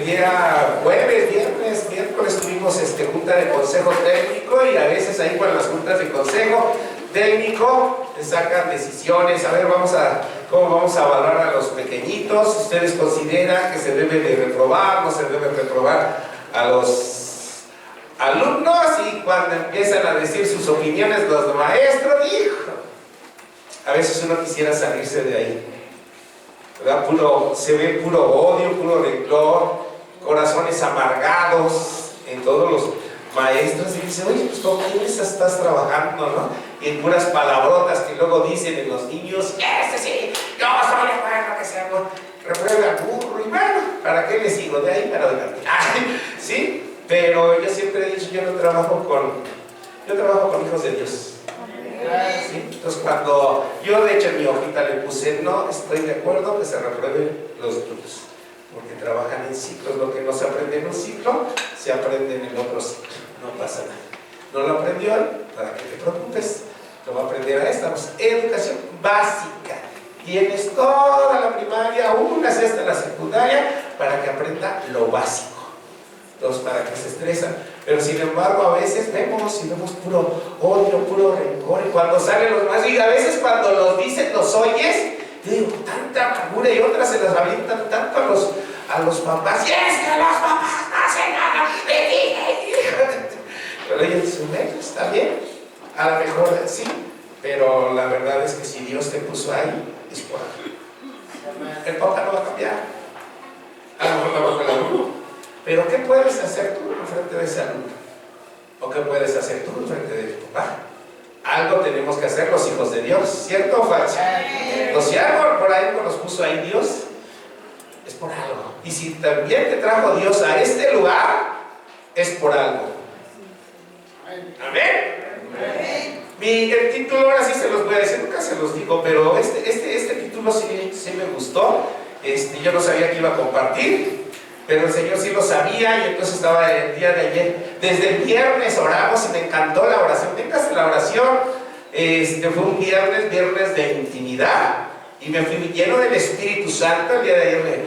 día jueves, viernes, miércoles tuvimos junta de consejo técnico, y a veces ahí con las juntas de consejo técnico se sacan decisiones. A ver, ¿cómo vamos a evaluar a los pequeñitos? ¿Ustedes consideran que se debe de reprobar, no se debe reprobar a los alumnos? Y cuando empiezan a decir sus opiniones los maestros, hijo, a veces uno quisiera salirse de ahí, ¿verdad? Se ve puro odio, puro rencor, corazones amargados en todos los maestros, y dice, oye, pues ¿con quiénes estás trabajando, no? Y en puras palabrotas que luego dicen en los niños, sí, yo soy de acuerdo que se repruebe al burro, y bueno, ¿para qué le sigo? De ahí para adelante. ¿Sí? Pero yo siempre he dicho, yo trabajo con hijos de Dios. ¿Sí? Entonces cuando yo de hecho en mi hojita le puse, no estoy de acuerdo que se reprueben los niños, porque trabajan en ciclos. Lo que no se aprende en un ciclo, se aprende en el otro ciclo. No pasa nada. No lo aprendió él, ¿para qué te preocupes? Lo va a aprender a esta. Pues, educación básica. Tienes toda la primaria, una hasta la secundaria, para que aprenda lo básico. Entonces, para que se estresan. Pero sin embargo, a veces vemos puro odio, puro rencor. Y cuando salen los más, y a veces cuando los dicen, los oyes, yo digo, tanta amargura, y otras se las avientan tanto a los papás. Y es que los papás no hacen nada de ti. Pero ellos dicen, bueno, está bien, a lo mejor sí, pero la verdad es que si Dios te puso ahí, es por algo. El papá no va a cambiar, a lo mejor no va a cambiar el alumno, pero ¿qué puedes hacer tú en frente de ese alumno? ¿O qué puedes hacer tú en frente de tu papá? Algo tenemos que hacer los hijos de Dios, ¿cierto o falso? Entonces, si algo por ahí nos puso ahí Dios, es por algo. Y si también te trajo Dios a este lugar, es por algo. Amén. El título, ahora sí se los voy a decir, nunca se los digo, pero este título sí me gustó. Yo no sabía que iba a compartir, pero el Señor sí lo sabía, y entonces estaba el día de ayer. Desde el viernes oramos y me encantó la oración. Véngase la oración. Fue un viernes de intimidad, y me fui lleno del Espíritu Santo. El día de ayer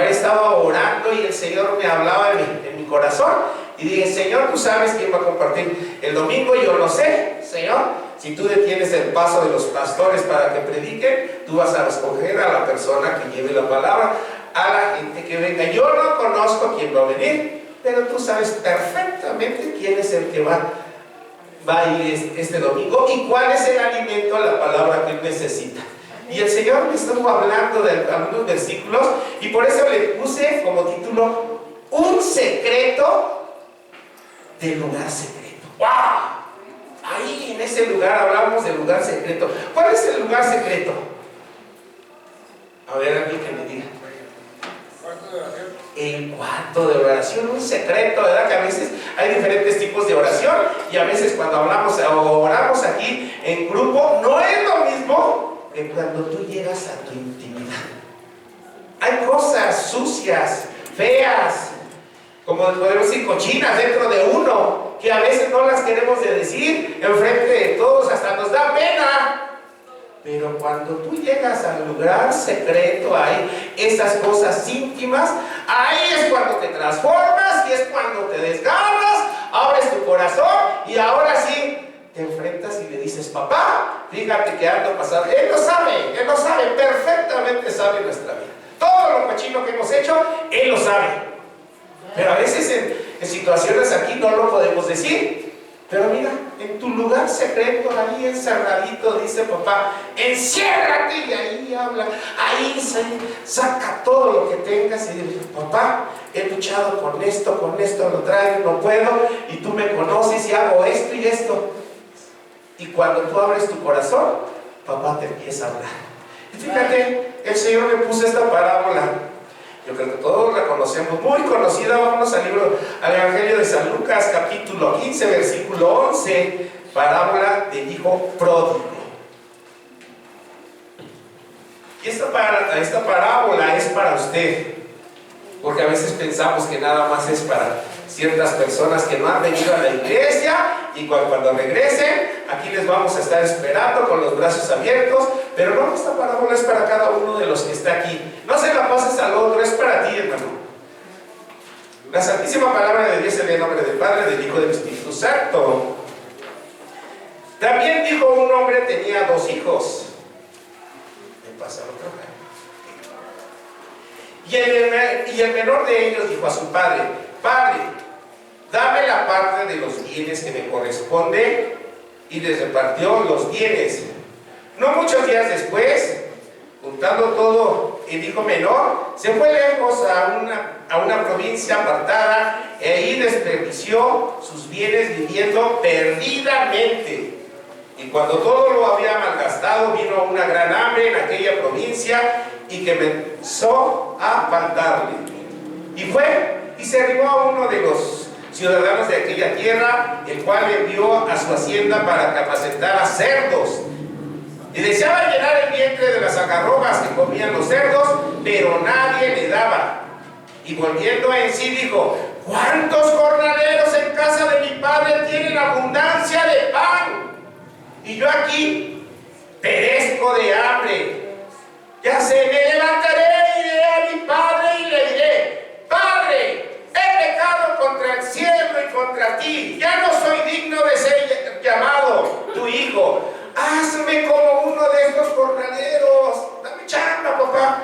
estaba orando, y el Señor me hablaba en mi corazón. Y dije, Señor, tú sabes quién va a compartir el domingo. Yo lo sé, Señor. Si tú detienes el paso de los pastores para que prediquen, tú vas a escoger a la persona que lleve la palabra, a la gente que venga. Yo no conozco quién va a venir, pero tú sabes perfectamente quién es el que va a ir este domingo, y cuál es el alimento, la palabra que él necesita. Y el Señor me estuvo hablando de algunos versículos, y por eso le puse como título, un secreto del lugar secreto. ¡Wow! Ahí en ese lugar hablamos del lugar secreto. ¿Cuál es el lugar secreto? A ver, alguien que me diga. El cuarto de oración, un secreto, ¿verdad? Que a veces hay diferentes tipos de oración, y a veces cuando hablamos o oramos aquí en grupo, no es lo mismo que cuando tú llegas a tu intimidad. Hay cosas sucias, feas, como podemos decir, cochinas dentro de uno, que a veces no las queremos de decir enfrente de todos, hasta nos da pena. Pero cuando tú llegas al lugar secreto, ahí, esas cosas íntimas, ahí es cuando te transformas, y es cuando te desgarras, abres tu corazón, y ahora sí te enfrentas y le dices, papá, fíjate que ando pasando. Él lo sabe, perfectamente sabe nuestra vida. Todo lo cochino que hemos hecho, Él lo sabe. Pero a veces en situaciones aquí no lo podemos decir. Pero mira, en tu lugar secreto, ahí encerradito, dice papá, enciérrate, y ahí habla, ahí saca todo lo que tengas, y dice, papá, he luchado con esto lo traigo, no puedo, y tú me conoces, y hago esto y esto. Y cuando tú abres tu corazón, papá te empieza a hablar. Y fíjate, el Señor me puso esta parábola. Yo creo que todos la conocemos, muy conocida. Vámonos al Evangelio de San Lucas, capítulo 15, versículo 11, parábola del hijo pródigo. Y esta parábola es para usted, porque a veces pensamos que nada más es para ciertas personas que no han venido a la iglesia, y cuando regresen, aquí les vamos a estar esperando con los brazos abiertos. Pero no, esta parábola es para cada uno de los que está aquí. No se la pases al otro, es para ti, hermano. La santísima palabra de Dios en el nombre del Padre, del Hijo y del Espíritu Santo. También dijo un hombre tenía 2 hijos. Me pasa otro. Y el menor de ellos dijo a su padre: Padre, dame la parte de los bienes que me corresponde. Y les repartió los bienes. No muchos días después, juntando todo, el hijo menor se fue lejos a una provincia apartada, y ahí desperdició sus bienes viviendo perdidamente. Y cuando todo lo había malgastado, vino una gran hambre en aquella provincia y que comenzó a faltarle. Y fue y se arribó a uno de los ciudadanos de aquella tierra, el cual le envió a su hacienda para capacitar a cerdos. Y deseaba llenar el vientre de las algarrobas que comían los cerdos, pero nadie le daba. Y volviendo en sí dijo: ¿cuántos jornaleros en casa de mi padre tienen abundancia de pan? Y yo aquí perezco de hambre. Ya sé, me levantaré y iré a mi padre y le diré: Padre, he pecado contra el cielo y contra ti, ya no soy digno de ser llamado tu hijo. Hazme como uno de estos jornaleros. Dame chamba, papá.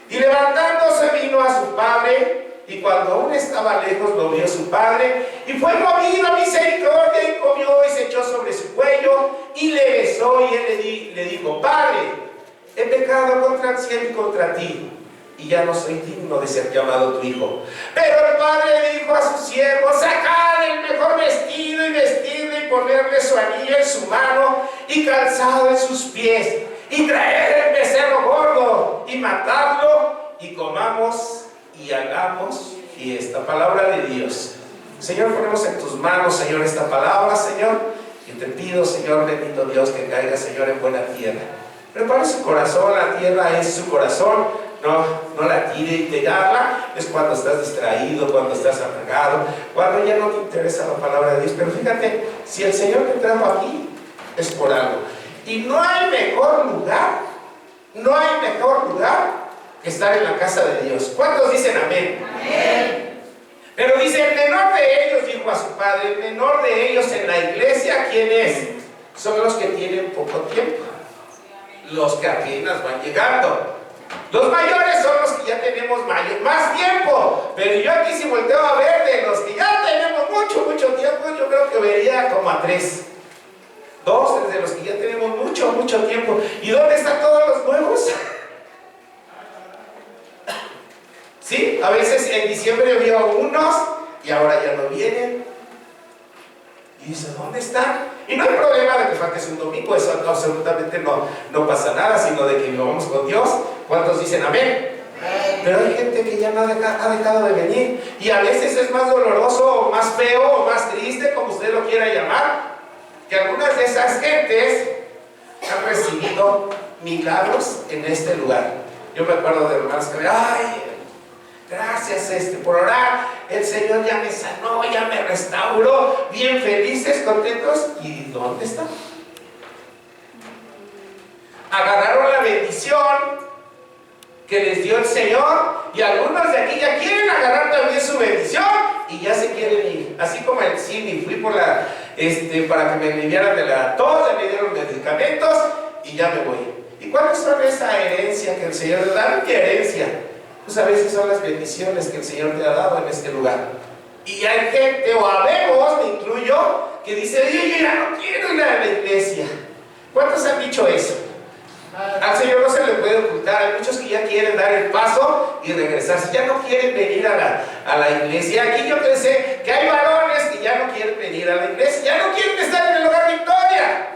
Y levantándose vino a su padre, y cuando aún estaba lejos lo vio su padre, y fue movido a misericordia y comió y se echó sobre su cuello y le besó, y él le dijo: Padre, he pecado contra el cielo y contra ti, y ya no soy digno de ser llamado tu hijo. Pero el padre dijo a sus siervos: sacad el mejor vestido y vestidle, y ponerle su anillo en su mano y calzado en sus pies, y traer el becerro gordo y matarlo, y comamos y hagamos fiesta. Palabra de Dios. Señor, ponemos en tus manos, Señor, esta palabra, Señor, y te pido, Señor, bendito Dios, que caiga, Señor, en buena tierra. Prepara su corazón, la tierra es su corazón. No la tire y pegarla. Es cuando estás distraído, cuando estás apagado, cuando ya no te interesa la palabra de Dios. Pero fíjate, si el Señor te trajo aquí, es por algo. Y no hay mejor lugar que estar en la casa de Dios. ¿Cuántos dicen amén? Amén. Pero dice: el menor de ellos dijo a su padre, el menor de ellos en la iglesia, ¿quién es? Son los que tienen poco tiempo, los que apenas van llegando. Los mayores son los que ya tenemos más tiempo. Pero yo aquí, si volteo a ver de los que ya tenemos mucho tiempo, yo creo que vería como a 3. 2 de los que ya tenemos mucho tiempo. ¿Y dónde están todos los nuevos? Sí, a veces en diciembre vio unos y ahora ya no vienen. Y dice: ¿dónde están? Y no hay problema de que faltes un domingo, eso absolutamente no pasa nada, sino de que vivamos con Dios. ¿Cuántos dicen amén? Amén. Pero hay gente que ya no ha dejado de venir, y a veces es más doloroso, o más feo, o más triste, como usted lo quiera llamar, que algunas de esas gentes han recibido milagros en este lugar. Yo me acuerdo de hermanos que me: ay, gracias por orar, el Señor ya me sanó, ya me restauró, bien felices, contentos. ¿Y dónde están? Agarraron la bendición que les dio el Señor, y algunos de aquí ya quieren agarrar también su bendición y ya se quieren ir. Así como el CIMI, fui por para que me aliviaran de la tos, me dieron medicamentos y ya me voy. ¿Y cuáles son esa herencia que el Señor le da? ¿Qué herencia? Pues a veces son las bendiciones que el Señor te ha dado en este lugar. Y hay gente, o habemos, me incluyo, que dice: yo ya no quiero ir a la iglesia. ¿Cuántos han dicho eso? Al Señor no se le puede ocultar. Hay muchos que ya quieren dar el paso y regresarse, ya no quieren venir a la iglesia. Aquí yo pensé que hay varones que ya no quieren venir a la iglesia, ya no quieren estar en el hogar Victoria.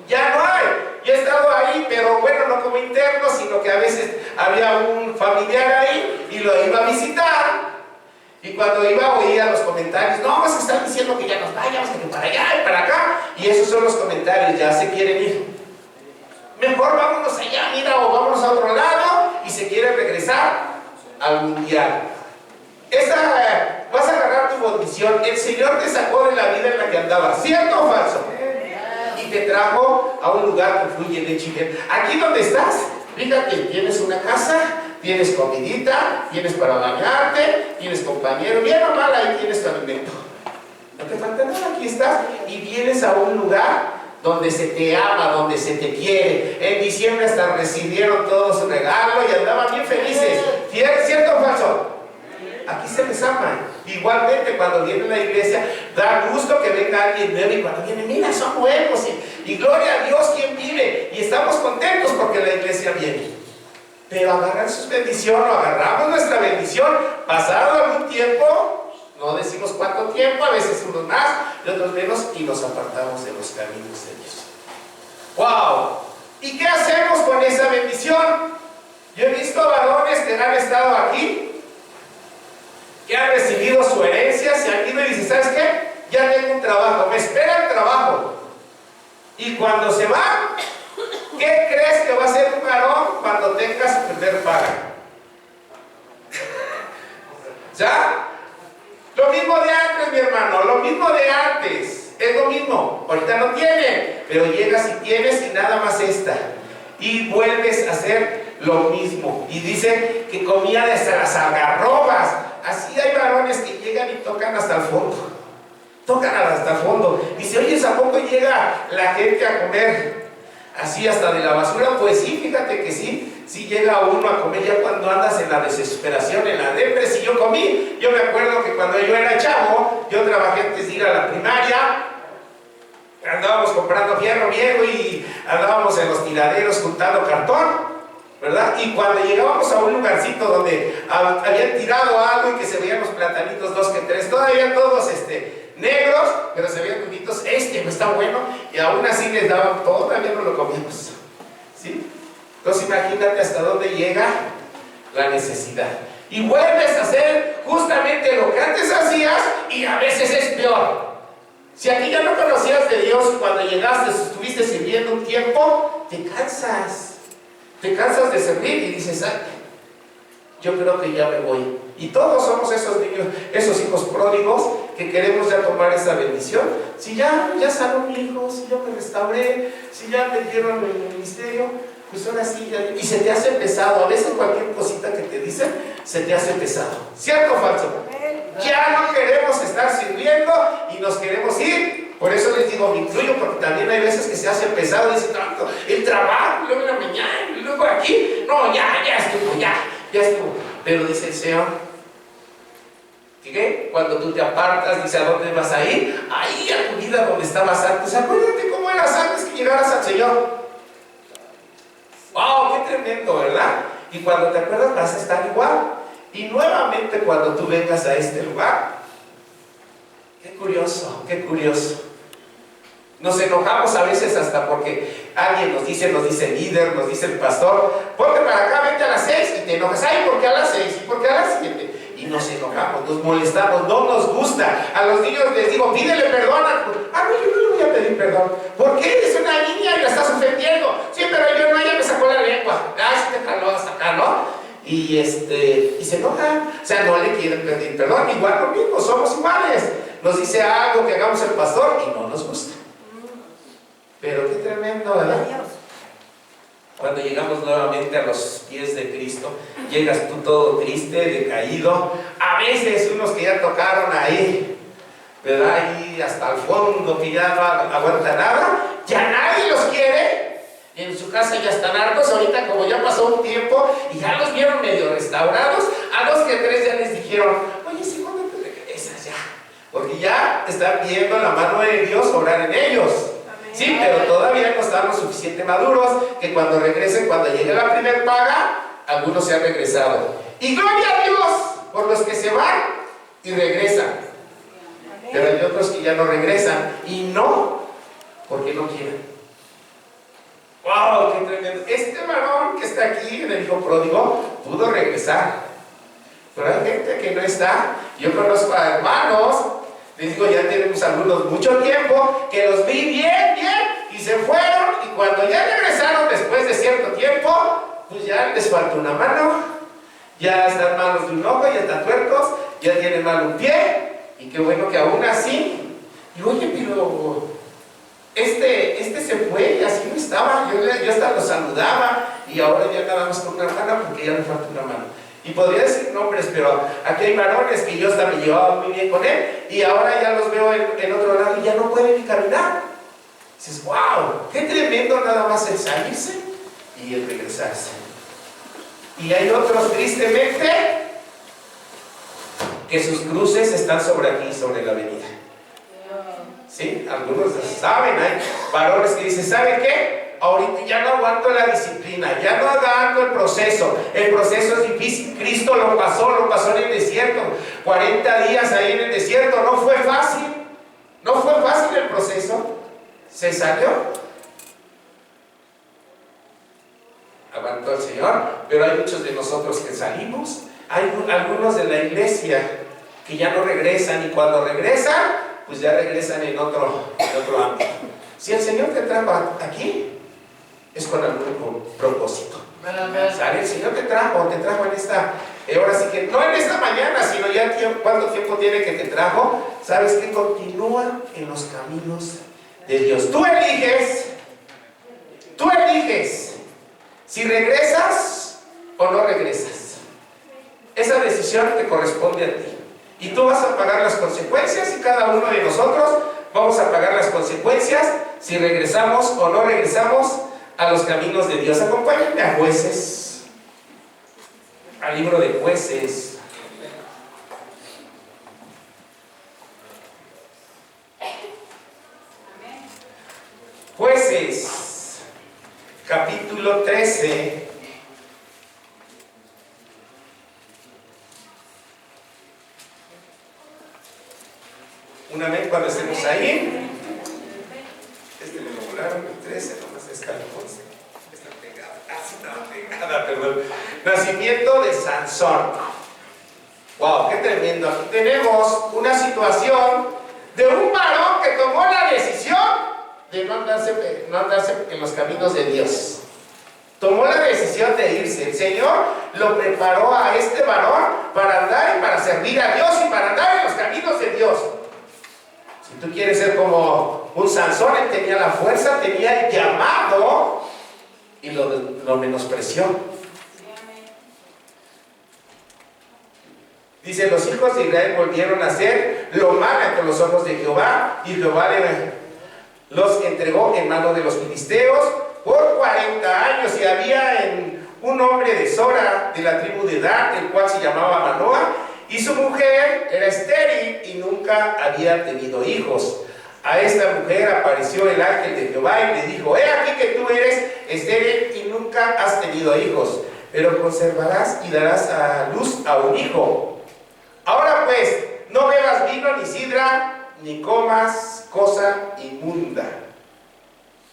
Ya no hay. Yo he estado ahí, pero bueno, no como interno, sino que a veces había un familiar ahí y lo iba a visitar. Y cuando iba oía los comentarios: no, se están diciendo que ya nos vayamos, que para allá y para acá. Y esos son los comentarios, ya se quieren ir. Mejor vámonos allá, mira, o vámonos a otro lado, y se quiere regresar al mundial. Vas a agarrar tu bendición. El Señor te sacó de la vida en la que andaba, ¿cierto o falso? Y te trajo a un lugar que fluye leche y miel. Aquí donde estás, fíjate, tienes una casa, tienes comidita, tienes para bañarte, tienes compañero, bien o mal, ahí tienes tu alimento. No te falta nada, aquí estás y vienes a un lugar donde se te ama, donde se te quiere. En diciembre hasta recibieron todo su regalo y andaban bien felices. ¿Cierto o falso? Aquí se les ama. Igualmente cuando viene a la iglesia, da gusto que venga alguien nuevo y cuando viene, mira, son nuevos y gloria a Dios quien vive. Y estamos contentos porque la iglesia viene. Pero agarrar sus bendiciones, o agarramos nuestra bendición, pasado algún tiempo, no decimos cuánto tiempo, a veces unos más y otros menos, y nos apartamos de los caminos de Dios. ¡Wow! ¿Y qué hacemos con esa bendición? Yo he visto varones que han estado aquí, que han recibido su herencia, se han ido y dicen, ¿sabes qué? Ya tengo un trabajo, me espera el trabajo. Y cuando se va, ¿qué crees que va a hacer un varón cuando tenga su primer paga? ¿Ya? Lo mismo de antes, mi hermano, lo mismo de antes. Es lo mismo, ahorita no tiene, pero llegas y tienes y nada más esta. Y vuelves a hacer lo mismo. Y dicen que comía desde las algarrobas. Así hay varones que llegan y tocan hasta el fondo. Tocan hasta el fondo. Dice, oye, ¿a poco llega la gente a comer así hasta de la basura? Pues sí, fíjate que sí. Sí llega uno a comer ya cuando andas en la desesperación, en la depresión. Si yo comí, yo me acuerdo que cuando yo era chavo, yo trabajé antes de ir a la primaria, andábamos comprando fierro viejo y andábamos en los tiraderos juntando cartón, ¿verdad? Y cuando llegábamos a un lugarcito donde habían tirado algo y que se veían los platanitos, 2 que 3, todavía todos negros, pero se veían bonitos, no está bueno, y aún así les daban, todavía no lo comíamos, ¿sí? Entonces imagínate hasta dónde llega la necesidad. Y vuelves a hacer justamente lo que antes hacías y a veces es peor. Si aquí ya no conocías de Dios, cuando llegaste, estuviste sirviendo un tiempo, te cansas. Te cansas de servir y dices, ay, yo creo que ya me voy. Y todos somos esos niños, esos hijos pródigos que queremos ya tomar esa bendición. Si ya sanó mi hijo, si yo me restauré, si ya me dieron el ministerio, pues ahora sí ya, y se te hace pesado. A veces cualquier cosita que te dicen se te hace pesado. ¿Cierto o falso? Ya no queremos estar sirviendo y nos queremos ir. Por eso les digo, me incluyo, porque también hay veces que se hace pesado. Dice tanto, el trabajo, luego en la mañana, y luego aquí. No, ya estuvo, ya estuvo. Pero dice el Señor, ¿qué? Cuando tú te apartas, dice, ¿a dónde vas a ir? Ahí a tu vida donde estabas antes. Acuérdate cómo eras antes que llegaras al Señor. ¡Wow! ¡Qué tremendo!, ¿verdad? Y cuando te acuerdas vas a estar igual. Y nuevamente cuando tú vengas a este lugar, qué curioso, qué curioso. Nos enojamos a veces hasta porque alguien nos dice el líder, nos dice el pastor, ponte para acá, vente a las 6, y te enojas. ¡Ay, por qué a las 6! ¿Y por qué a las 7? Y nos enojamos, nos molestamos, no nos gusta. A los niños les digo, pídele perdón. Ah, no, yo no le voy a pedir perdón. ¿Por qué? Eres una niña y la estás ofendiendo. Sí, pero yo no, ella me sacó la lengua. Ah, sí te jaló hasta acá, ¿no? Y se enojan. O sea, no le quieren pedir perdón. Igual lo mismo, somos iguales. Nos dice algo que hagamos el pastor y no nos gusta. Pero qué tremendo, ¿verdad? Cuando llegamos nuevamente a los pies de Cristo, llegas tú todo triste, decaído. A veces unos que ya tocaron ahí, ¿verdad? Ahí hasta el fondo, que ya no aguanta nada, ya nadie los quiere. En su casa ya están hartos. Ahorita, como ya pasó un tiempo y ya los vieron medio restaurados, a 2 que 3 ya les dijeron, oye, ¿sí cuándo te regresas ya? Porque ya están viendo la mano de Dios obrar en ellos. Sí, pero todavía no están lo suficiente maduros que cuando regresen, cuando llegue la primer paga, algunos se han regresado. Y gloria a Dios por los que se van y regresan. Pero hay otros que ya no regresan y no, porque no quieren. ¡Wow! ¡Qué tremendo! Este varón que está aquí en el hijo pródigo pudo regresar. Pero hay gente que no está. Yo conozco a hermanos, les digo, ya tenemos algunos mucho tiempo, que los vi bien, y se fueron, y cuando ya regresaron después de cierto tiempo, pues ya les falta una mano, ya están malos de un ojo, ya están tuertos, ya tienen mal un pie, y qué bueno que aún así, y oye, pero este se fue, y así no estaba, yo hasta lo saludaba, y ahora ya nada más con una hermana porque ya le falta una mano. Y podría decir nombres, pero aquí hay varones que yo hasta me llevaba muy bien con él y ahora ya los veo en otro lado y ya no pueden ni caminar. Dices, wow, qué tremendo nada más el salirse y el regresarse. Y hay otros, tristemente, que sus cruces están sobre aquí, sobre la avenida. ¿Sí? Algunos saben, hay varones que dicen, ¿saben qué? Ahorita ya no aguanto la disciplina, ya no aguanto el proceso es difícil. Cristo lo pasó en el desierto, 40 días ahí en el desierto, no fue fácil el proceso, se salió, aguantó el Señor, pero hay muchos de nosotros que salimos, hay algunos de la iglesia que ya no regresan y cuando regresan, pues ya regresan en otro ámbito. Si el Señor te trajo aquí, es con algún propósito. ¿Sale? El Señor te trajo en esta, ahora sí que, no en esta mañana, sino ya cuánto tiempo tiene que te trajo, sabes que continúa en los caminos de Dios. Tú eliges si regresas o no regresas. Esa decisión te corresponde a ti. Y tú vas a pagar las consecuencias y cada uno de nosotros vamos a pagar las consecuencias si regresamos o no regresamos a los caminos de Dios. Acompáñenme a Jueces, al libro de Jueces. Jueces, capítulo 13. Una vez cuando estemos ahí, me volaron el 13, nomás está el 11. Está pegada, perdón. Nacimiento de Sansón. Wow, qué tremendo. Aquí tenemos una situación de un varón que tomó la decisión de no andarse en los caminos de Dios. Tomó la decisión de irse. El Señor lo preparó a este varón para andar y para servir a Dios y para andar en los caminos de Dios. Si tú quieres ser como un Sansón, él tenía la fuerza, tenía el llamado y lo menospreció. Dice, los hijos de Israel volvieron a hacer lo malo ante los ojos de Jehová y Jehová los entregó en manos de los filisteos por 40 años. Y había un hombre de Sora, de la tribu de Dan, el cual se llamaba Manoah, y su mujer era estéril y nunca había tenido hijos. A esta mujer apareció el ángel de Jehová y le dijo, he aquí que tú eres estéril y nunca has tenido hijos, pero conservarás y darás a luz a un hijo. Ahora pues, no bebas vino ni sidra, ni comas cosa inmunda.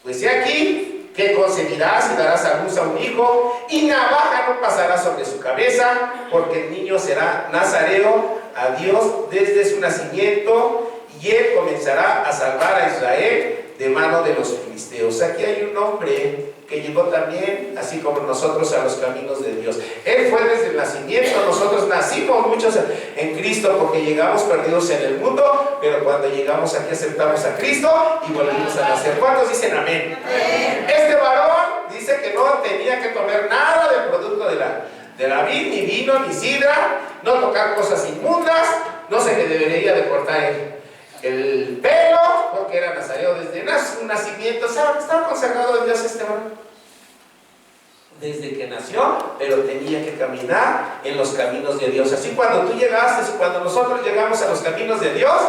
Pues he aquí que concebirás y darás a luz a un hijo, y navaja no pasará sobre su cabeza, porque el niño será nazareo a Dios desde su nacimiento, y él comenzará a salvar a Israel de mano de los filisteos. Aquí hay un hombre que llegó también, así como nosotros, a los caminos de Dios. Él fue desde el nacimiento. Nosotros nacimos muchos en Cristo porque llegamos perdidos en el mundo, pero cuando llegamos aquí aceptamos a Cristo y volvimos a nacer. ¿Cuántos dicen amén? Amén. Este varón dice que no tenía que comer nada del producto de la vid, ni vino, ni sidra, no tocar cosas inmundas, no se le debería de cortar el pelo, porque era nazareo desde su nacimiento. ¿Saben? Estaba consagrado en Dios este varón desde que nació, pero tenía que caminar en los caminos de Dios. Así cuando tú llegaste, cuando nosotros llegamos a los caminos de Dios,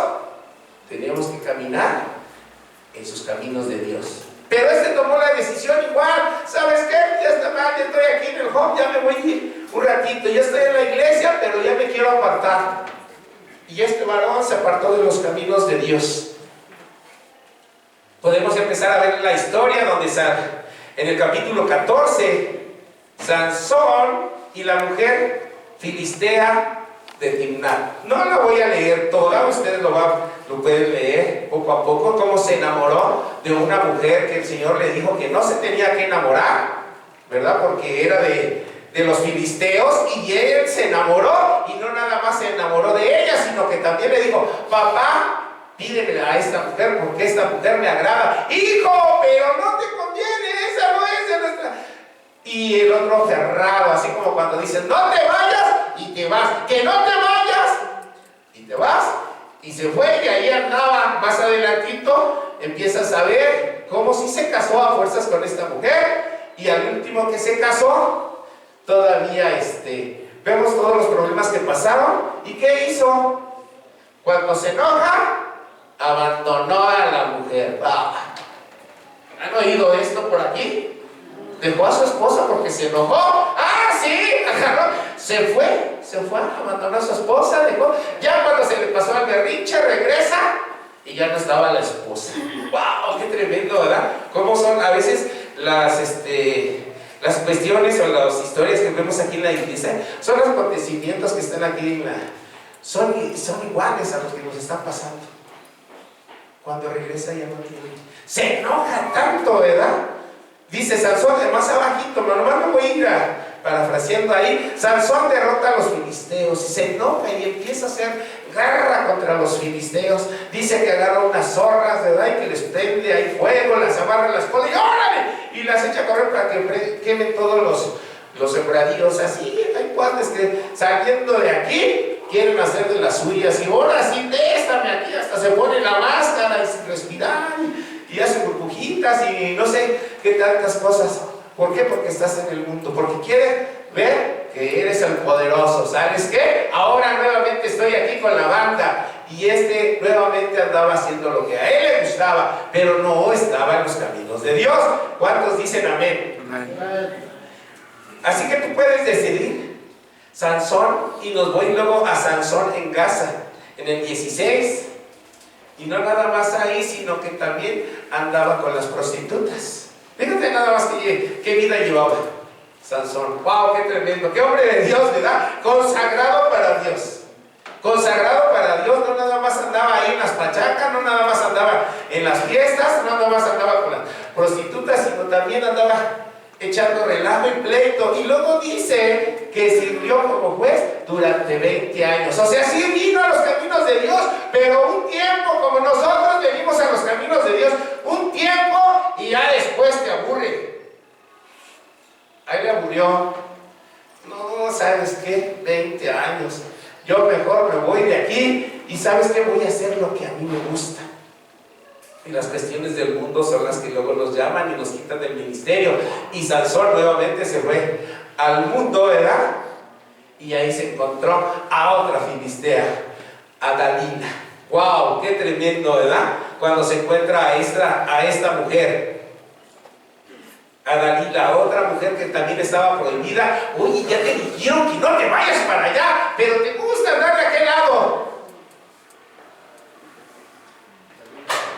teníamos que caminar en sus caminos de Dios. Pero este tomó la decisión igual. ¿Sabes qué? Ya está mal, ya estoy aquí en el home, ya me voy un ratito, ya estoy en la iglesia, pero ya me quiero apartar. Y este varón se apartó de los caminos de Dios. Podemos empezar a ver la historia donde en el capítulo 14, Sansón y la mujer filistea de Timnat. No la voy a leer toda, ustedes lo pueden leer poco a poco, cómo se enamoró de una mujer que el Señor le dijo que no se tenía que enamorar, ¿verdad? Porque era de los filisteos, y él se enamoró, y no nada más se enamoró de ella, sino que también le dijo, papá, pídeme a esta mujer porque esta mujer me agrada. Hijo, pero no te conviene, esa no es de nuestra. y el otro aferrado, así como cuando dicen, no te vayas, y te vas, que no te vayas, y te vas, y se fue, y ahí andaba. Más adelantito empiezas a ver cómo sí se casó a fuerzas con esta mujer, y al último que se casó, todavía vemos todos los problemas que pasaron. ¿Y qué hizo? Cuando se enoja, abandonó a la mujer. ¿Han oído esto por aquí? Dejó a su esposa porque se enojó. ¡Ah, sí! Agarró. Se fue, abandonó a su esposa, dejó. Ya cuando se le pasó el berrinche, regresa y ya no estaba la esposa. ¡Wow! ¡Qué tremendo!, ¿verdad? Cómo son a veces las cuestiones o las historias que vemos aquí en la iglesia. Son los acontecimientos que están aquí son iguales a los que nos están pasando. Cuando regresa ya no tiene. Se enoja tanto, ¿verdad? Dice Sansón, más abajito, nomás me voy a ir parafraseando ahí. Sansón derrota a los filisteos y se enoja y empieza a hacer guerra contra los filisteos. Dice que agarra unas zorras, ¿verdad? Y que les prende ahí fuego, las amarra en la espalda y ¡órale! Y las echa a correr para que quemen todos los sembradíos. Así hay cuates que saliendo de aquí quieren hacer de las suyas, y ahora sí, téstame aquí, hasta se pone la máscara y sin respirar y hacen burbujitas y no sé qué tantas cosas. ¿Por qué? Porque estás en el mundo, porque quieren ver que eres el poderoso. ¿Sabes qué? Ahora nuevamente estoy aquí con la banda, y nuevamente andaba haciendo lo que a él le gustaba, pero no estaba en los caminos de Dios. ¿Cuántos dicen amén? Amén. Así que tú puedes decidir, Sansón, y nos voy luego a Sansón en Gaza, en el 16. Y no nada más ahí, sino que también andaba con las prostitutas. Fíjate nada más qué vida llevaba Sansón. ¡Wow! ¡Qué tremendo! ¡Qué hombre de Dios!, ¿verdad? Consagrado para Dios. Consagrado para Dios. No nada más andaba ahí en las pachacas, no nada más andaba en las fiestas, no nada más andaba con las prostitutas, sino también andaba echando relajo y pleito. Y luego dice que sirvió como juez durante 20 años. O sea, sí vino a los caminos de Dios, pero un tiempo, como nosotros venimos a los caminos de Dios, un tiempo y ya después te aburre. Ahí le aburrió. No, ¿sabes qué? 20 años. Yo mejor me voy de aquí y ¿sabes qué? Voy a hacer lo que a mí me gusta. Y las cuestiones del mundo son las que luego nos llaman y nos quitan del ministerio. Y Sansón nuevamente se fue al mundo, ¿verdad? Y ahí se encontró a otra filistea, a Dalila. ¡Wow! ¡Qué tremendo!, ¿verdad? Cuando se encuentra a esta mujer, a Dalila, otra mujer que también estaba prohibida. Oye, ya te dijeron que no te vayas para allá, pero te gusta andar de aquel lado.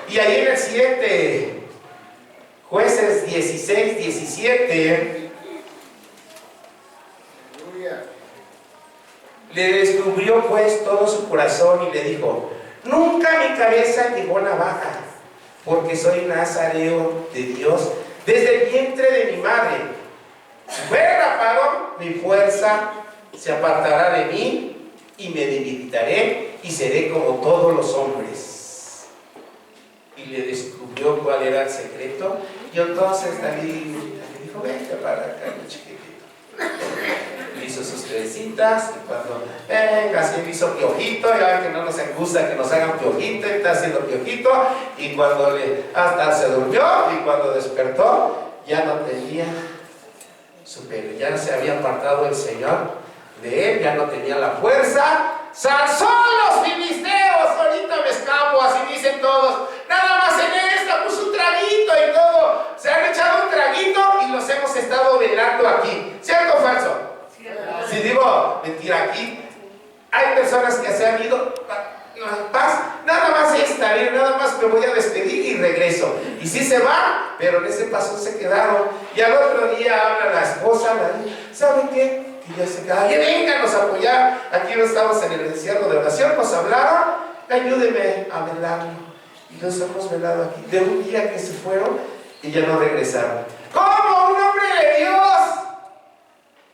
Y ahí en el 7, Jueces 16, 17, le descubrió pues todo su corazón y le dijo: nunca mi cabeza llegó navaja, porque soy nazareo de Dios desde el vientre de mi madre. Si fuera rapado, mi fuerza se apartará de mí y me debilitaré y seré como todos los hombres. Y le descubrió cuál era el secreto. Y entonces David le dijo: vente para acá, mi chiquitito. Le hizo sus trencitas, y cuando venga, así le hizo piojito. Ya ven que no nos gusta que nos hagan piojito, y está haciendo piojito. Y cuando hasta se durmió, y cuando despertó, ya no tenía su pelo, ya se había apartado el Señor de él, ya no tenía la fuerza. Sansón, los filisteos, ahorita me escapo, así dicen todos. Nada más en esta, pues un traguito y todo. Se han echado un traguito y los hemos estado velando aquí. ¿Cierto o falso? Si digo mentira, aquí hay personas que se han ido. Paz, nada más esta, nada más me voy a despedir y regreso. Y sí se va, pero en ese paso se quedaron. Y al otro día habla la esposa, ¿saben qué? Que ya se quedaron. Vénganos a apoyar. Aquí no estamos en el encierro de oración, nos hablaron, ayúdeme a velarlo. Y los hemos velado aquí. De un día que se fueron y ya no regresaron. ¿Cómo un hombre de Dios?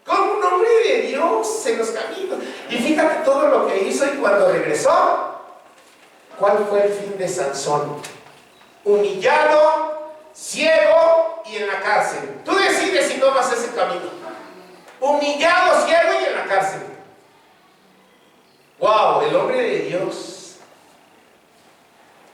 ¿Cómo un hombre de Dios en los caminos? Y fíjate todo lo que hizo. Y cuando regresó, ¿cuál fue el fin de Sansón? Humillado, ciego y en la cárcel. Tú decides si tomas ese camino. humillado, ciego y en la cárcel. ¡Wow! El hombre de Dios.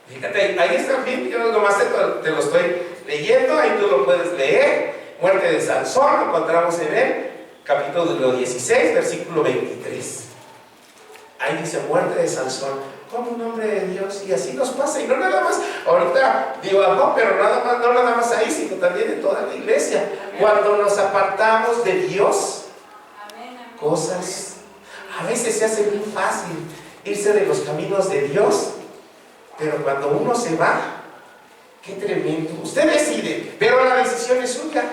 Fíjate, ahí está bien, yo nomás te lo estoy leyendo, ahí tú lo puedes leer. Muerte de Sansón, lo encontramos en el capítulo 16, versículo 23. Ahí dice muerte de Sansón, como un hombre de Dios, y así nos pasa, y no nada más, ahorita digo, no, pero no nada más ahí, sino también en toda la iglesia. Cuando nos apartamos de Dios, cosas, a veces se hace muy fácil irse de los caminos de Dios, pero cuando uno se va, qué tremendo. Usted decide, pero la decisión es suya.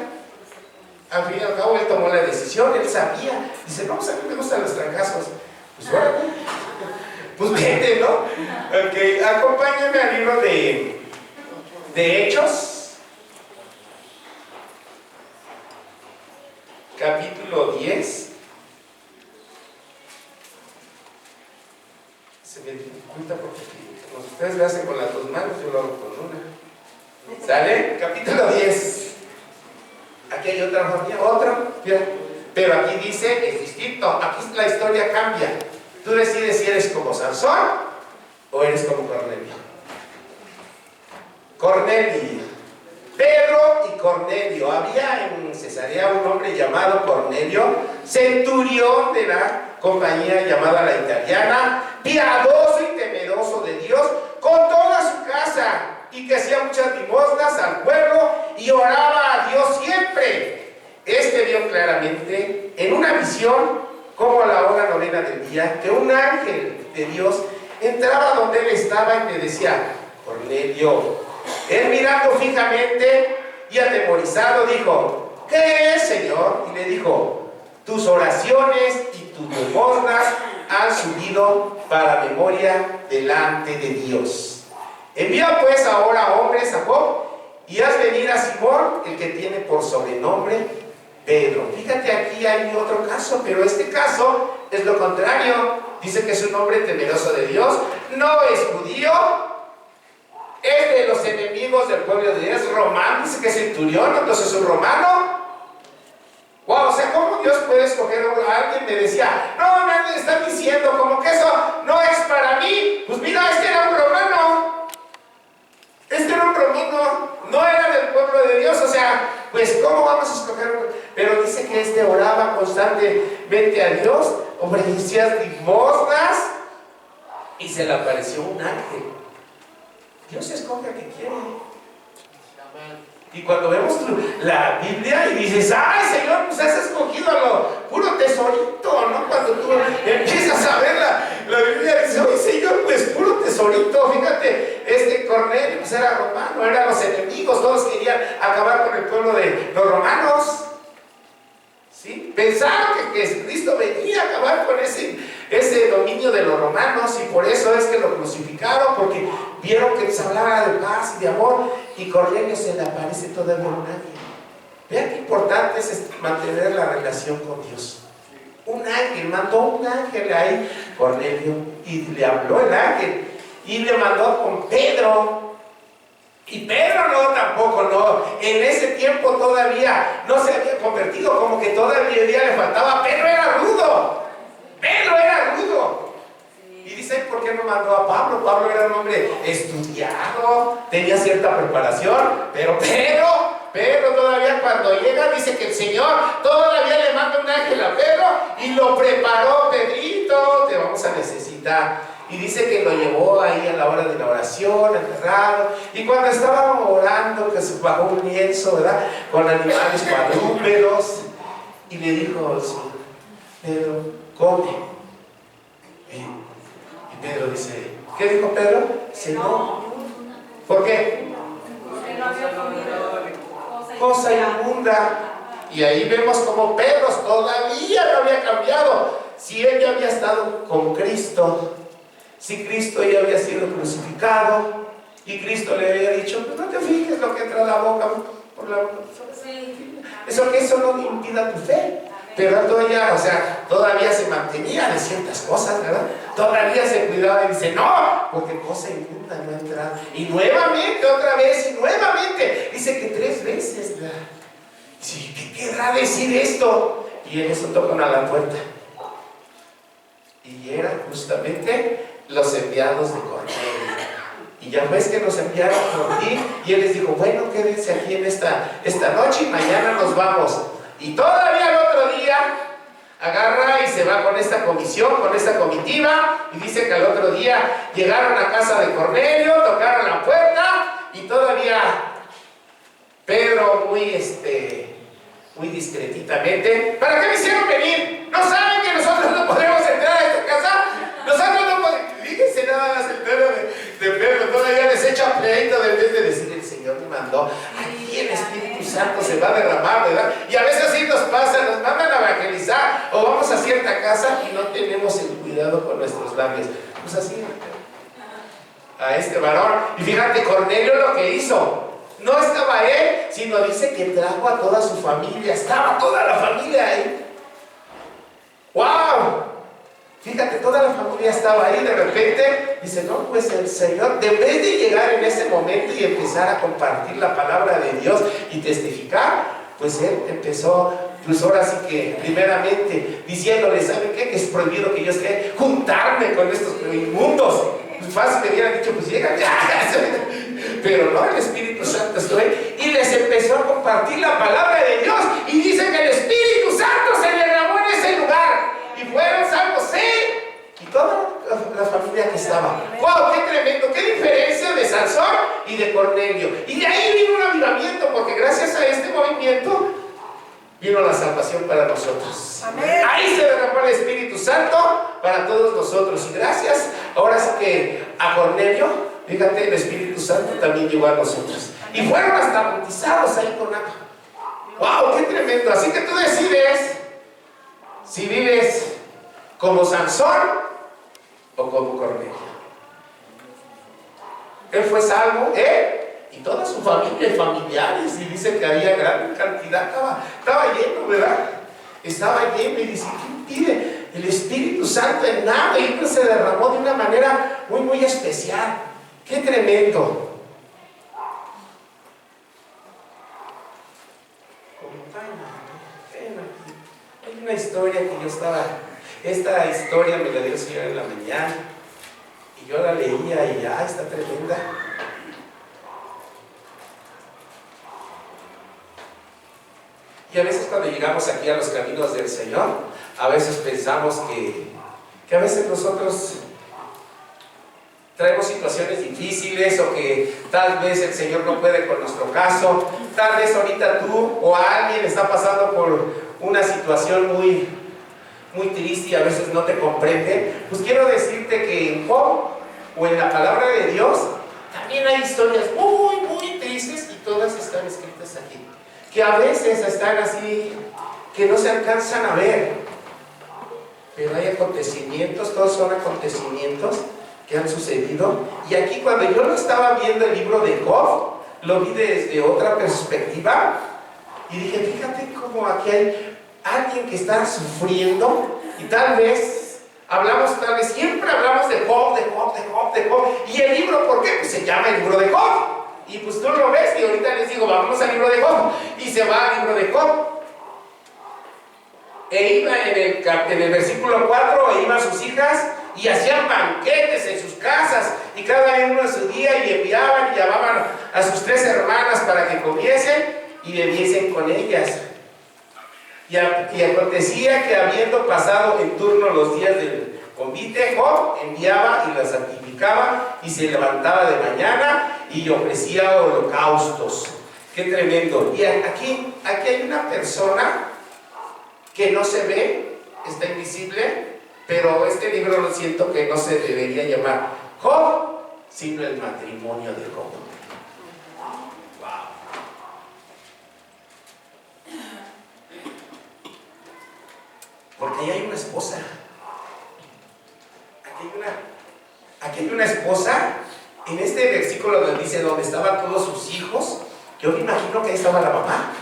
Al fin y al cabo, él tomó la decisión, él sabía. Dice, no, pues a mí me gustan los trancazos. Pues órale, pues vete, ¿no? Ok, acompáñame al libro de Hechos, capítulo 10. Se me dificulta porque ustedes lo hacen con las dos manos, yo lo hago con una. ¿Sale? Capítulo 10. Aquí hay otra familia, pero aquí dice, es distinto, aquí la historia cambia. Tú decides si eres como Sansón o eres como Cornelio. Cornelio, Pedro y Cornelio. Había en Cesarea un hombre llamado Cornelio, centurión de la compañía llamada La Italiana, piadoso y temeroso de Dios, con toda su casa, y que hacía muchas limosnas al pueblo y oraba a Dios siempre. Este vio claramente en una visión, como a la hora novena del día, que un ángel de Dios entraba donde él estaba y le decía, Cornelio. Él mirando fijamente y atemorizado dijo, ¿qué es, Señor? Y le dijo, tus oraciones y tus limosnas han subido para memoria delante de Dios. Envía pues ahora hombres a Job y haz venir a Simón, el que tiene por sobrenombre Pedro. Fíjate, aquí hay otro caso, pero este caso es lo contrario. Dice que es un hombre temeroso de Dios, no es judío, es de los enemigos del pueblo de Dios, es romano, dice que es centurión, entonces es un romano. Wow, o sea, ¿cómo Dios puede escoger a alguien? Me decía, no, me están diciendo como que eso no es para mí. Pues mira, este era un romano. Este era un romano, no era del pueblo de Dios, o sea, pues ¿cómo vamos a escoger? Pero dice que este oraba constantemente a Dios, ofrecía limosnas y se le apareció un ángel. Dios escoge a quien quiere. Y cuando vemos la Biblia y dices, ay Señor, pues has escogido a lo puro tesorito, ¿no? Cuando tú empiezas a ver la Biblia, dices, oye Señor, pues puro tesorito. Fíjate, este Cornelio pues era romano, eran los enemigos, todos querían acabar con el pueblo de los romanos. ¿Sí? Pensaron que Cristo venía a acabar con ese dominio de los romanos, y por eso es que lo crucificaron, porque vieron que les hablaba de paz y de amor, y Cornelio se le aparece todavía un ángel. Vean qué importante es mantener la relación con Dios. Un ángel, mandó un ángel ahí, Cornelio, y le habló el ángel, y le mandó con Pedro. Y Pedro tampoco, en ese tiempo todavía no se había convertido, como que todavía le faltaba. Pedro era rudo, y dicen, ¿por qué no mandó a Pablo? Pablo era un hombre estudiado, tenía cierta preparación, pero Pedro todavía cuando llega dice que el Señor todavía le manda un ángel a Pedro y lo preparó. Pedrito, te vamos a necesitar. Y dice que lo llevó ahí a la hora de la oración, enterrado. Y cuando estaba orando, que se bajó un lienzo, ¿verdad? Con animales cuadrúpedos. Y le dijo, Pedro, come. Y Pedro dice, ¿qué dijo Pedro? Dice, no. ¿Por qué? Porque no había comido Cosa inmunda. Y ahí vemos como Pedro todavía no había cambiado. Si él ya había estado con Cristo, si Cristo ya había sido crucificado y Cristo le había dicho, pues no te fijes lo que entra a la boca por la boca. Eso no impida tu fe. Pero todavía, todavía se mantenía de ciertas cosas, ¿verdad? Todavía se cuidaba y dice, no, porque cosa inmunda no entra. Y nuevamente, otra vez, y nuevamente. Dice que 3 veces, ¿verdad? Sí, ¿qué querrá decir esto? Y en eso tocan a la puerta. Y eran justamente los enviados de Cornelio. Y ya ves que nos enviaron por ti. Y él les dijo, bueno, quédense aquí en esta noche y mañana nos vamos. Y todavía el otro día agarra y se va con esta comisión, con esta comitiva. Y dice que al otro día llegaron a casa de Cornelio, tocaron la puerta. Y todavía Pedro muy discretitamente, ¿para qué me hicieron venir? ¿No saben que nosotros no podemos entrar a esta casa? Nosotros no podemos. Fíjense nada más el Pedro de Pedro, todavía les echa pleito de vez de decir, el Señor me mandó, aquí el Espíritu Santo se va a derramar, ¿verdad? Y a veces así nos pasa, nos mandan a evangelizar, o vamos a cierta casa y no tenemos el cuidado con nuestros labios. Pues así, a este varón. Y fíjate, Cornelio lo que hizo. No estaba él, sino dice que trajo a toda su familia. Estaba toda la familia ahí. ¡Wow! Fíjate, toda la familia estaba ahí. De repente dice, no, pues el Señor, en vez de llegar en ese momento y empezar a compartir la palabra de Dios y testificar, pues él empezó, pues ahora sí que primeramente diciéndole, ¿saben qué? Que es prohibido que yo esté juntarme con estos inmundos. Pues fácil me hubieran dicho, pues llega ya. Pero no, el Espíritu Santo estuvo ahí y les empezó a compartir la palabra de Dios. Y dice que el Espíritu Santo se derramó en ese lugar. Y fueron salvos él y toda la familia que estaba. ¡Wow! ¡Qué tremendo! ¡Qué diferencia de Sansón y de Cornelio! Y de ahí vino un avivamiento, porque gracias a este movimiento vino la salvación para nosotros. Amén. Ahí se derramó el Espíritu Santo para todos nosotros. Y gracias, ahora sí que a Cornelio, fíjate, el Espíritu Santo también llegó a nosotros. Y fueron hasta bautizados ahí con agua. ¡Wow! ¡Qué tremendo! Así que tú decides si vives como Sansón o como Cornelio. Él fue salvo, y toda su familia y familiares, y dice que había gran cantidad, estaba lleno, ¿verdad? Estaba lleno, y dice, ¿qué impide? El Espíritu Santo en nada, y pues se derramó de una manera muy especial. ¡Qué tremendo! Hay una historia que esta historia me la dio el Señor en la mañana, y yo la leía y está tremenda. Y a veces cuando llegamos aquí a los caminos del Señor, a veces pensamos que a veces nosotros traemos situaciones difíciles, o que tal vez el Señor no puede con nuestro caso. Tal vez ahorita tú o alguien está pasando por una situación muy triste y a veces no te comprende. Pues quiero decirte que en Job o en la palabra de Dios también hay historias muy tristes, y todas están escritas aquí, que a veces están así, que no se alcanzan a ver, pero hay acontecimientos, todos son acontecimientos que han sucedido. Y aquí, cuando yo lo estaba viendo el libro de Job, lo vi desde otra perspectiva y dije, fíjate cómo aquí hay alguien que está sufriendo, y tal vez siempre hablamos de Job, y el libro, ¿por qué? Pues se llama el libro de Job, y pues tú lo ves, y ahorita les digo, vamos al libro de Job, y se va al libro de Job. Iba en el versículo 4, e iban sus hijas y hacían banquetes en sus casas, y cada uno en su día, y enviaban y llamaban a sus 3 hermanas para que comiesen y bebiesen con ellas. Y acontecía que, habiendo pasado en turno los días del convite, Job enviaba y las santificaba, y se levantaba de mañana y ofrecía holocaustos. ¡Qué tremendo! Y aquí hay una persona que no se ve, está invisible, pero este libro lo siento que no se debería llamar Job, sino el matrimonio de Job. Wow. Porque ahí hay una esposa. Aquí hay una esposa. En este versículo donde dice, donde estaban todos sus hijos, yo me imagino que ahí estaba la mamá.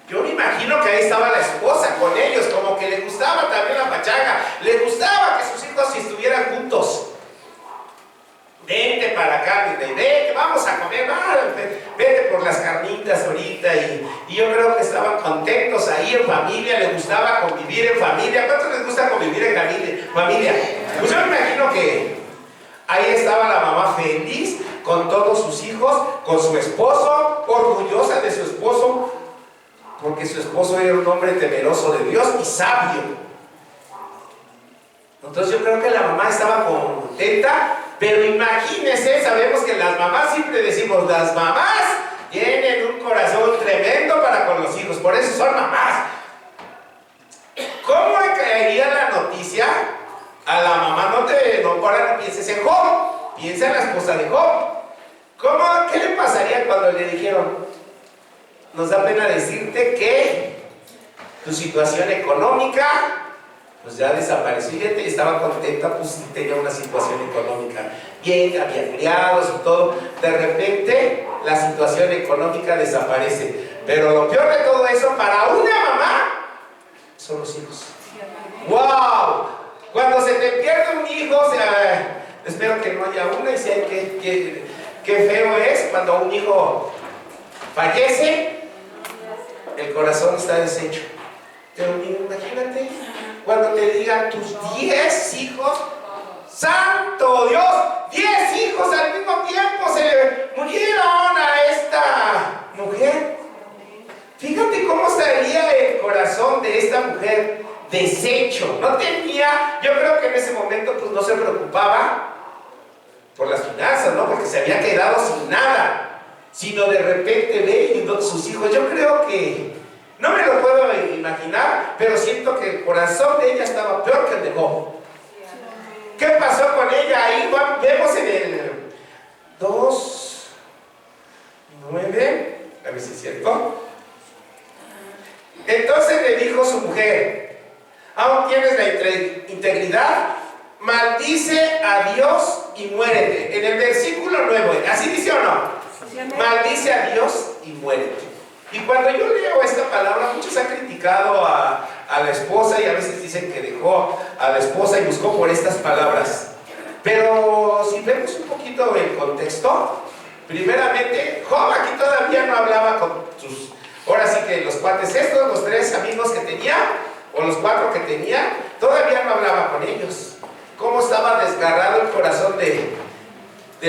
Yo me imagino que ahí estaba la esposa con ellos, como que le gustaba también la pachanga, le gustaba que sus hijos estuvieran juntos. Vente para acá, vete, vamos a comer, vete por las carnitas ahorita. Y yo creo que estaban contentos ahí en familia, les gustaba convivir en familia. ¿Cuántos les gusta convivir en familia? Pues yo me imagino que ahí estaba la mamá feliz, con todos sus hijos, con su esposo, orgullosa de su esposo, porque su esposo era un hombre temeroso de Dios y sabio. Entonces yo creo que la mamá estaba contenta, pero imagínense, sabemos que las mamás, siempre decimos, las mamás tienen un corazón tremendo para con los hijos, por eso son mamás. ¿Cómo caería la noticia a la mamá? Ahora no pienses en Job, piensa en la esposa de Job. ¿Qué le pasaría cuando le dijeron? Nos da pena decirte que tu situación económica pues ya desapareció. Y ella estaba contenta, pues tenía una situación económica bien, había criados y todo. De repente la situación económica desaparece. Pero lo peor de todo eso para una mamá son los hijos. ¡Wow! Cuando se te pierde un hijo, espero que no haya una, y sé qué feo es cuando un hijo fallece, el corazón está deshecho. Pero imagínate cuando te digan tus 10 hijos, ¡santo Dios! 10 hijos al mismo tiempo se le murieron a esta mujer. Fíjate cómo estaría el corazón de esta mujer deshecho. No tenía, yo creo que en ese momento pues no se preocupaba por las finanzas, ¿no? Porque se había quedado sin nada, sino de repente ve y sus hijos. Yo creo que no me lo puedo imaginar, pero siento que el corazón de ella estaba peor que el de Job. ¿Qué pasó con ella? Ahí vemos en el 2:9, a ver si es cierto. Entonces le dijo su mujer: ¿aún tienes la integridad? Maldice a Dios y muérete. En el versículo 9, ¿así dice o no? Maldice a Dios y muérete. Y cuando yo leo esta palabra, muchos han criticado a la esposa, y a veces dicen que dejó a la esposa y buscó por estas palabras. Pero si vemos un poquito el contexto, primeramente, Job aquí todavía no hablaba con sus, ahora sí que los cuates estos, los 3 amigos que tenía, o los 4 que tenía, todavía no hablaba con ellos. Cómo estaba desgarrado el corazón de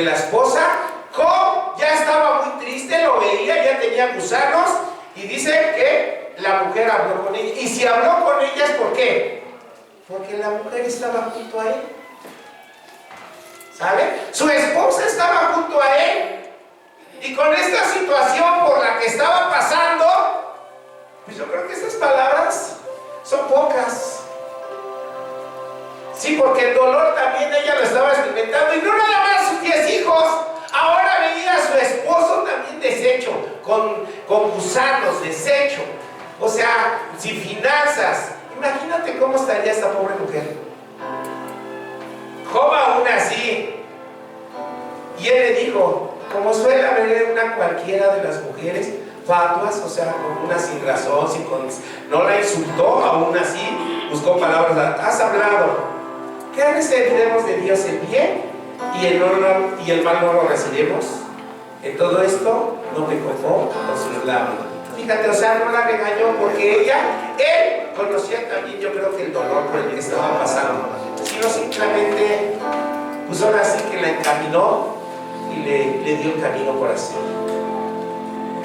la esposa. Job ya estaba muy triste, lo veía, ya tenía gusanos, y dice que la mujer habló con ella. Y si habló con ellas, ¿por qué? Porque la mujer estaba junto a él. ¿Sabe? Su esposa estaba junto a él. Y con esta situación por la que estaba pasando, pues yo creo que estas palabras son pocas. Sí, porque el dolor también ella lo estaba experimentando. Y no nada más sus 10 hijos. Ahora veía a su esposo también deshecho, con gusanos, deshecho. O sea, sin finanzas. Imagínate cómo estaría esta pobre mujer. Job aún así. Y él le dijo, como suele haber una cualquiera de las mujeres, fatuas, o sea, con una sin razón, no la insultó, aún así, buscó palabras. Has hablado. ¿Qué recibiremos de Dios? ¿El bien? ¿Y el mal no lo recibiremos? En todo esto no me cojó con sus labios. Fíjate, o sea, no la regañó porque él conocía también, yo creo que el dolor por el que estaba pasando, sino simplemente, pues ahora sí que la encaminó y le dio el camino por así.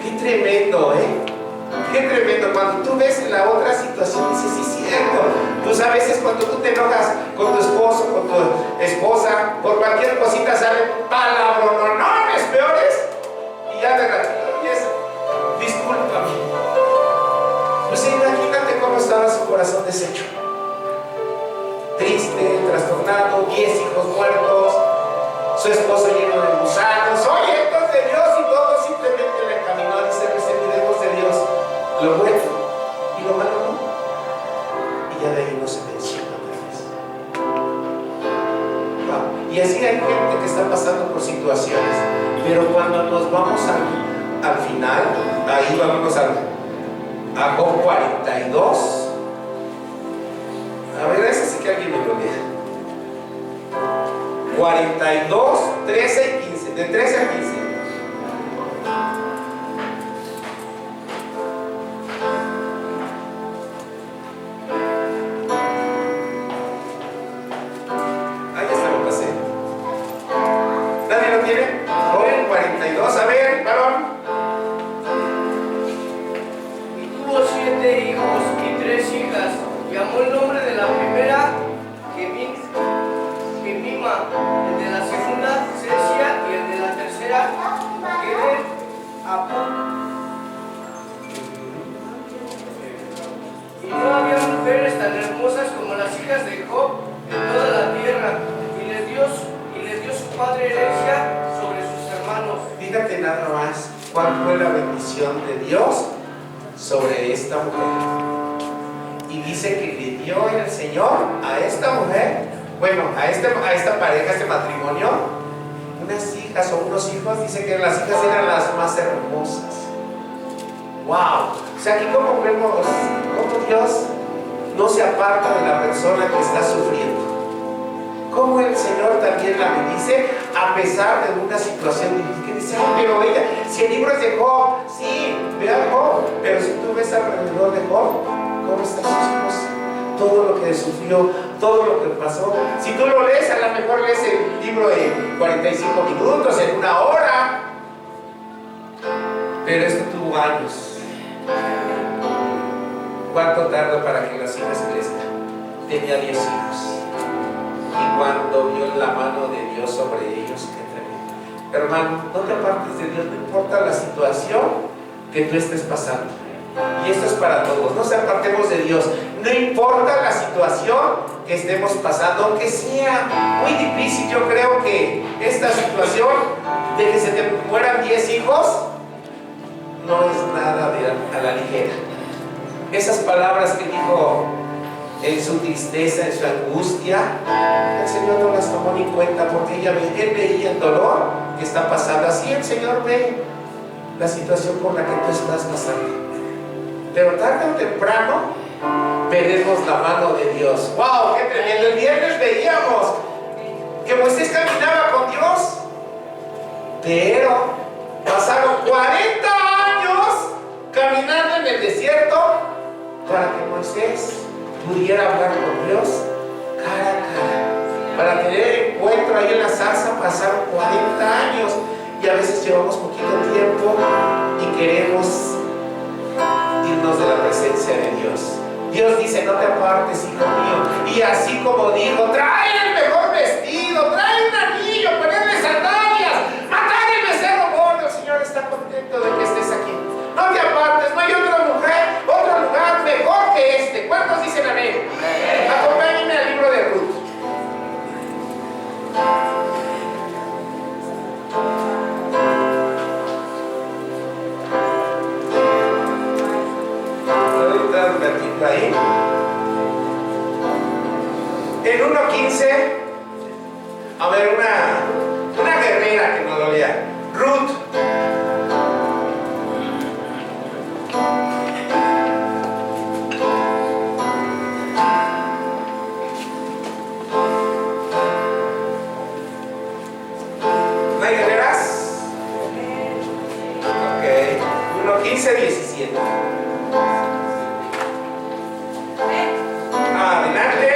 Qué tremendo, qué tremendo. Cuando tú ves la otra situación, dices, sí, es cierto. Pues a veces cuando tú te enojas con tu esposo, con tu esposa, por cualquier cosita salen palabronones peores, y ya de ratito empieza, discúlpame. Pues imagínate cómo estaba su corazón deshecho. Triste, trastornado, 10 hijos muertos, su esposo lleno de gusanos, oyentes de Dios, y todo simplemente le encaminó. Dice, recibiremos de Dios lo bueno y lo malo no. Y ya de ahí no se menciona otra vez. Wow. Y así hay gente que está pasando por situaciones, pero cuando nos vamos al final, ahí vamos a Job 42. A ver, ese sí que alguien me lo lea. 42, 13 y 15. 15, de 13 a 15. Ahí está, lo pasé. ¿Nadie lo tiene? Joven 42, a ver, varón. Y tuvo 7 hijos y 3 hijas. Llamó el nombre de la primera Jemima, el de la segunda Cesia y el de la tercera Apol. Y no había mujeres tan hermosas como las hijas de Job en toda la tierra, y le dio su padre herencia sobre sus hermanos. Fíjate nada más cuál fue la bendición de Dios sobre esta mujer. Y dice que le dio el Señor a esta mujer, bueno, a esta pareja, a este matrimonio, unas hijas o unos hijos. Dice que las hijas eran las más hermosas. ¡Wow! O sea, aquí como vemos cómo Dios no se aparta de la persona que está sufriendo. Cómo el Señor también la bendice a pesar de una situación difícil. Que dice, oh, pero ella, si el libro es de Job, sí, ve a Job, pero si tú ves alrededor de Job, ¿cómo están sus hijos? Todo lo que sufrió, todo lo que pasó. Si tú lo lees, a lo mejor lees el libro en 45 minutos, en 1 hora. Pero esto tuvo años. ¿Cuánto tarda para que las hijas crezcan? Tenía 10 hijos. Y cuando vio la mano de Dios sobre ellos, qué tremendo. Hermano, no te apartes de Dios, no importa la situación que tú estés pasando. Y esto es para todos, no se apartemos de Dios. No importa la situación que estemos pasando, aunque sea muy difícil. Yo creo que esta situación de que se te mueran 10 hijos no es nada a la ligera. Esas palabras que dijo en su tristeza, en su angustia, el Señor no las tomó ni en cuenta, porque él veía el dolor que está pasando. Así el Señor ve la situación por la que tú estás pasando. Pero tarde o temprano veremos la mano de Dios. ¡Wow! ¡Qué tremendo! El viernes veíamos que Moisés caminaba con Dios, pero pasaron 40 años caminando en el desierto para que Moisés pudiera hablar con Dios cara a cara. Para tener encuentro ahí en la zarza pasaron 40 años, y a veces llevamos poquito tiempo y queremos irnos de la presencia de Dios. Dios dice, no te apartes, hijo mío. Y así como dijo, trae el mejor vestido, trae un anillo, ponedle sandalias, matar el becerro gordo. El Señor está contento de que estés aquí. No te apartes, no hay otra mujer, otro lugar mejor que este. ¿Cuántos dicen amén? Acompáñenme al libro de Ruth. Ahí. En 1:15, a ver, una guerrera que nos lo lea. Ruth. ¿No hay guerreras? Ok. 1:15-17. Adelante.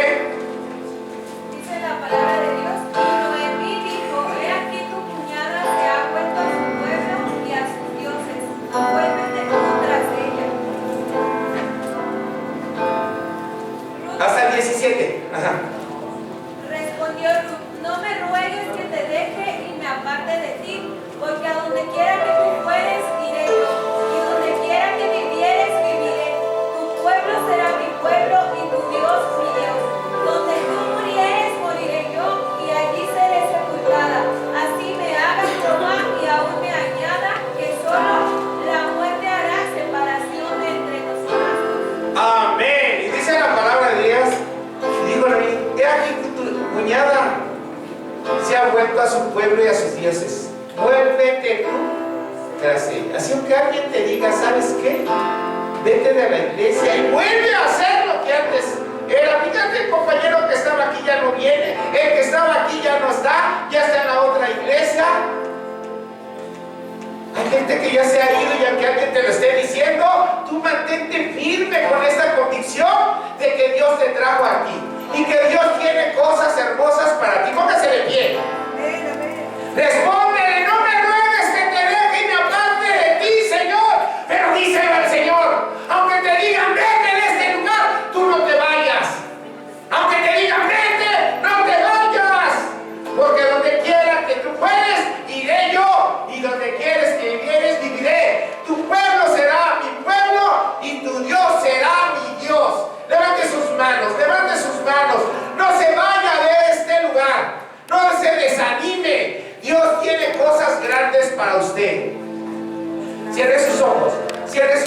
Dice la palabra de Dios, y Noemí dijo, he aquí tu cuñada se ha vuelto a su pueblo y a sus dioses, vuélvete tú tras ella. Hasta el 17. Ajá. Respondió Ruth, no me ruegues que te deje y me aparte de ti, porque a donde quiera que tú fueres, iré yo, y donde quiera que vivieres, viviré. Tu pueblo será mi pueblo y tu Dios mi Dios. Donde tú murieres, moriré yo, y allí seré sepultada. Así me haga Jehová y aún me añada que solo la muerte hará separación entre nosotros. Amén. Y dice la palabra de Dios, digo, he aquí que tu cuñada se ha vuelto a su pueblo y a sus dioses. Vuélvete tú tras ella. Así, aunque alguien te diga, ¿sabes qué? Vete de la iglesia y vuelve a hacer lo que antes era. Fíjate, el compañero que estaba aquí ya no viene, el que estaba aquí ya no está, ya está en la otra iglesia. que ya se ha ido y aunque alguien te lo esté diciendo, tú mantente firme con esta convicción de que Dios te trajo aquí y que Dios tiene cosas hermosas para ti. Póngase de pie. Respóndele, no me ruegues que te deje y me aparte de ti, Señor. Pero díselo al Señor, aunque te digan vete de este lugar, tú no te vayas. Aunque te digan vete, no te vayas. Porque donde quiera que tú fueres, iré yo. Y donde quieres que vivieres, viviré. Tu pueblo será mi pueblo y tu Dios será mi Dios. Levante sus manos, levante sus manos. No se vaya de este lugar. No se desanime. Dios tiene cosas grandes para usted. Cierre sus ojos. Cierre sus